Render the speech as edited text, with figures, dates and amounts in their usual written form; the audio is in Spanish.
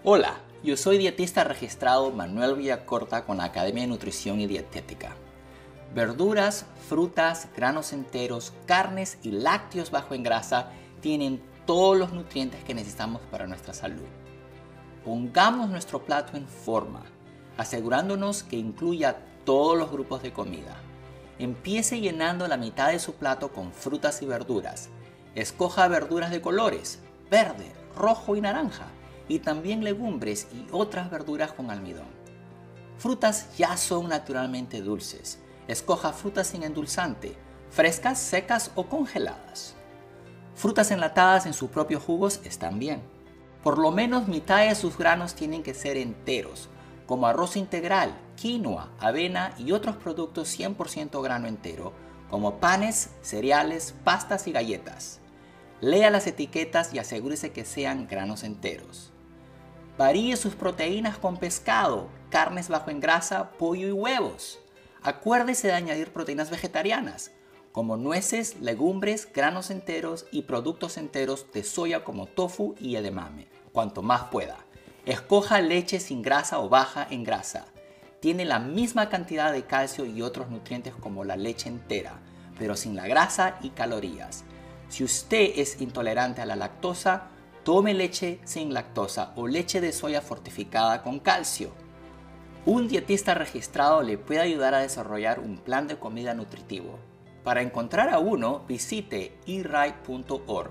Hola, yo soy dietista registrado Manuel Villacorta con la Academia de Nutrición y Dietética. Verduras, frutas, granos enteros, carnes y lácteos bajo en grasa tienen todos los nutrientes que necesitamos para nuestra salud. Pongamos nuestro plato en forma, asegurándonos que incluya todos los grupos de comida. Empiece llenando la mitad de su plato con frutas y verduras. Escoja verduras de colores, verde, rojo y naranja, y también legumbres y otras verduras con almidón. Frutas ya son naturalmente dulces. Escoja frutas sin endulzante, frescas, secas o congeladas. Frutas enlatadas en sus propios jugos están bien. Por lo menos mitad de sus granos tienen que ser enteros, como arroz integral, quinoa, avena y otros productos 100% grano entero, como panes, cereales, pastas y galletas. Lea las etiquetas y asegúrese que sean granos enteros. Varíe sus proteínas con pescado, carnes bajo en grasa, pollo y huevos. Acuérdese de añadir proteínas vegetarianas, como nueces, legumbres, granos enteros y productos enteros de soya como tofu y edamame, cuanto más pueda. Escoja leche sin grasa o baja en grasa. Tiene la misma cantidad de calcio y otros nutrientes como la leche entera, pero sin la grasa y calorías. Si usted es intolerante a la lactosa, tome leche sin lactosa o leche de soya fortificada con calcio. Un dietista registrado le puede ayudar a desarrollar un plan de comida nutritivo. Para encontrar a uno, visite eatright.org.